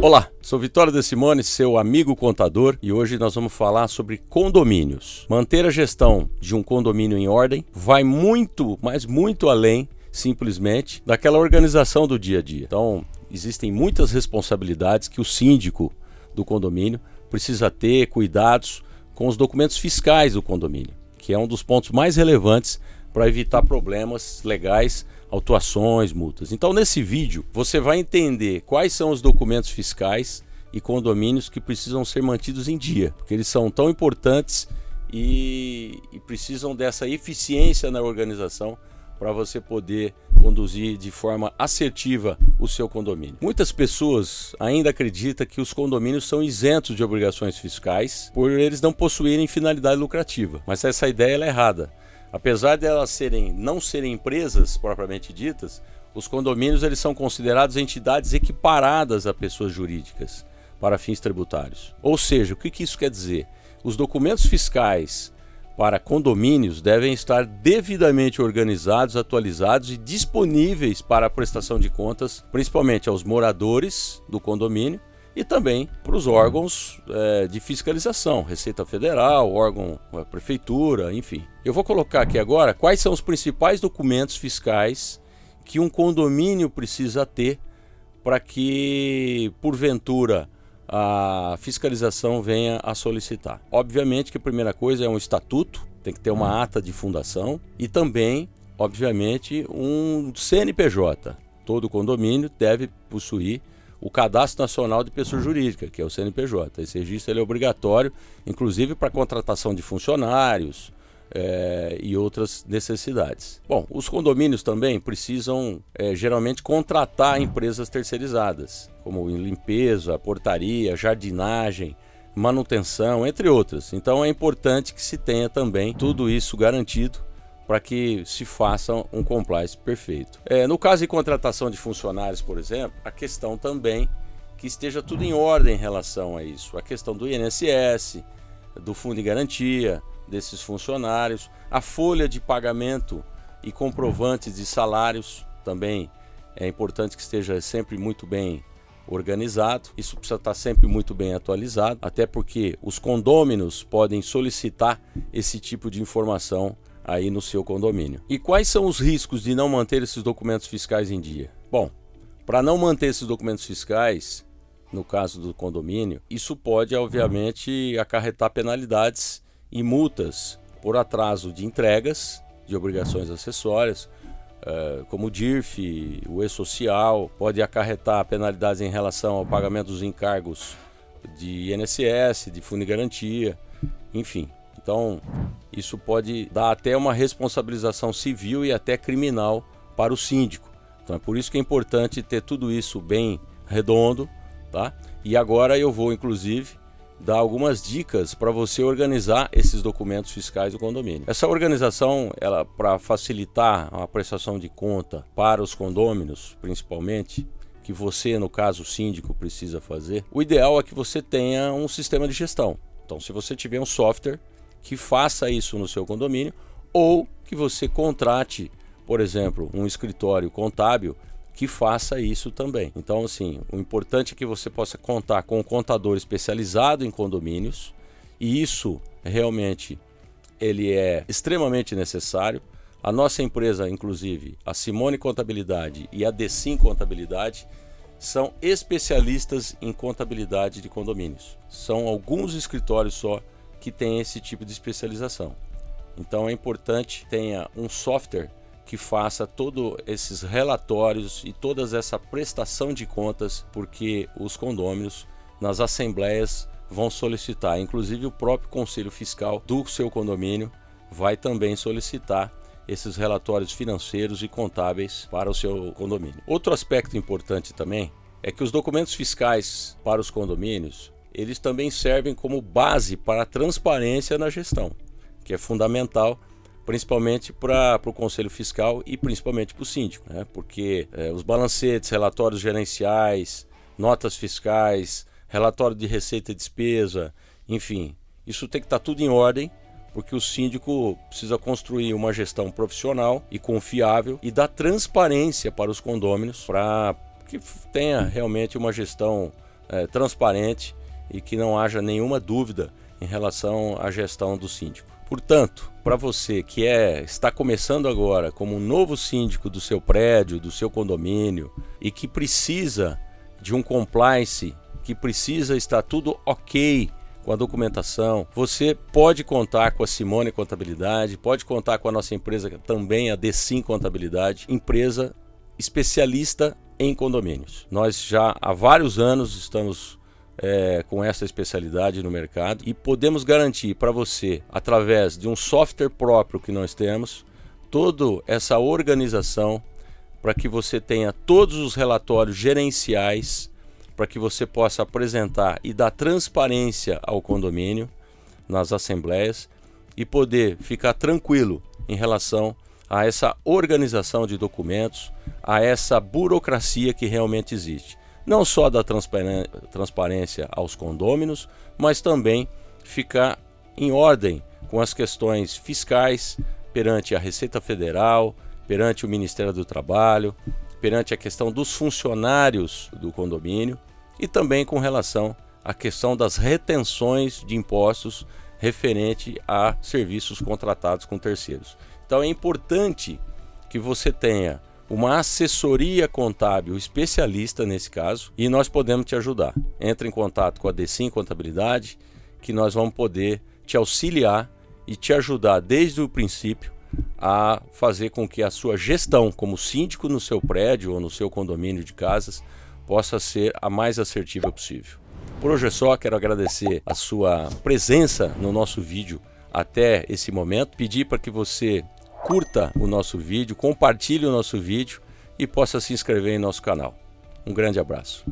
Olá, sou Vitório De Simone, seu amigo contador, e hoje nós vamos falar sobre condomínios. Manter a gestão de um condomínio em ordem vai muito, mas muito além, simplesmente, daquela organização do dia a dia. Então, existem muitas responsabilidades que o síndico do condomínio precisa ter cuidados com os documentos fiscais do condomínio, que é um dos pontos mais relevantes para evitar problemas legais, autuações, multas. Então, nesse vídeo, você vai entender quais são os documentos fiscais e condomínios que precisam ser mantidos em dia, porque eles são tão importantes e precisam dessa eficiência na organização para você poder conduzir de forma assertiva o seu condomínio. Muitas pessoas ainda acreditam que os condomínios são isentos de obrigações fiscais por eles não possuírem finalidade lucrativa, mas essa ideia é errada. Apesar de elas não serem empresas propriamente ditas, os condomínios eles são considerados entidades equiparadas a pessoas jurídicas para fins tributários. Ou seja, o que isso quer dizer? Os documentos fiscais para condomínios devem estar devidamente organizados, atualizados e disponíveis para a prestação de contas, principalmente aos moradores do condomínio e também para os órgãos de fiscalização, Receita Federal, órgão, Prefeitura, enfim. Eu vou colocar aqui agora quais são os principais documentos fiscais que um condomínio precisa ter para que, porventura, a fiscalização venha a solicitar. Obviamente que a primeira coisa é um estatuto, tem que ter uma ata de fundação e também, obviamente, um CNPJ. Todo condomínio deve possuir o Cadastro Nacional de Pessoa Jurídica, que é o CNPJ. Esse registro ele é obrigatório, inclusive para contratação de funcionários e outras necessidades. Bom, os condomínios também precisam geralmente contratar empresas terceirizadas, como limpeza, portaria, jardinagem, manutenção, entre outras. Então é importante que se tenha também tudo isso garantido para que se faça um compliance perfeito. No caso de contratação de funcionários, por exemplo, a questão também que esteja tudo em ordem em relação a isso. A questão do INSS, do Fundo de Garantia desses funcionários, a folha de pagamento e comprovantes de salários também é importante que esteja sempre muito bem organizado. Isso precisa estar sempre muito bem atualizado, até porque os condôminos podem solicitar esse tipo de informação aí no seu condomínio. E quais são os riscos de não manter esses documentos fiscais em dia? Bom, para não manter esses documentos fiscais, no caso do condomínio, isso pode obviamente acarretar penalidades e multas por atraso de entregas de obrigações acessórias, como o DIRF, o E-Social, pode acarretar penalidades em relação ao pagamento dos encargos de INSS, de Fundo de Garantia, enfim. Então, isso pode dar até uma responsabilização civil e até criminal para o síndico. Então, é por isso que é importante ter tudo isso bem redondo, tá? E agora eu vou, inclusive, dar algumas dicas para você organizar esses documentos fiscais do condomínio. Essa organização, ela para facilitar a prestação de conta para os condôminos, principalmente, que você, no caso, o síndico, precisa fazer, o ideal é que você tenha um sistema de gestão. Então, se você tiver um software que faça isso no seu condomínio, ou que você contrate, por exemplo, um escritório contábil que faça isso também. Então, assim, o importante é que você possa contar com um contador especializado em condomínios, e isso realmente ele é extremamente necessário. A nossa empresa, inclusive, a Simone Contabilidade e a Decim Contabilidade, são especialistas em contabilidade de condomínios. São alguns escritórios só que tem esse tipo de especialização. Então é importante que tenha um software que faça todos esses relatórios e toda essa prestação de contas, porque os condôminos nas assembleias vão solicitar, inclusive o próprio Conselho Fiscal do seu condomínio vai também solicitar esses relatórios financeiros e contábeis para o seu condomínio. Outro aspecto importante também é que os documentos fiscais para os condomínios eles também servem como base para a transparência na gestão, que é fundamental, principalmente para o Conselho Fiscal e principalmente para o síndico, né? Porque os balancetes, relatórios gerenciais, notas fiscais, relatório de receita e despesa, enfim, isso tem que estar tudo em ordem, porque o síndico precisa construir uma gestão profissional e confiável e dar transparência para os condôminos para que tenha realmente uma gestão transparente e que não haja nenhuma dúvida em relação à gestão do síndico. Portanto, para você que está começando agora como um novo síndico do seu prédio, do seu condomínio e que precisa de um compliance, que precisa estar tudo ok com a documentação, você pode contar com a Simone Contabilidade, pode contar com a nossa empresa também, a D-Sim Contabilidade, empresa especialista em condomínios. Nós já há vários anos estamos com essa especialidade no mercado e podemos garantir para você, através de um software próprio que nós temos, toda essa organização para que você tenha todos os relatórios gerenciais, para que você possa apresentar e dar transparência ao condomínio nas assembleias e poder ficar tranquilo em relação a essa organização de documentos, a essa burocracia que realmente existe. Não só da transparência aos condôminos, mas também ficar em ordem com as questões fiscais perante a Receita Federal, perante o Ministério do Trabalho, perante a questão dos funcionários do condomínio e também com relação à questão das retenções de impostos referente a serviços contratados com terceiros. Então é importante que você tenha uma assessoria contábil especialista nesse caso e nós podemos te ajudar. Entre em contato com a D-Sim Contabilidade que nós vamos poder te auxiliar e te ajudar desde o princípio a fazer com que a sua gestão como síndico no seu prédio ou no seu condomínio de casas possa ser a mais assertiva possível. Por hoje é só, quero agradecer a sua presença no nosso vídeo até esse momento, pedir para que você curta o nosso vídeo, compartilhe o nosso vídeo e possa se inscrever em nosso canal. Um grande abraço.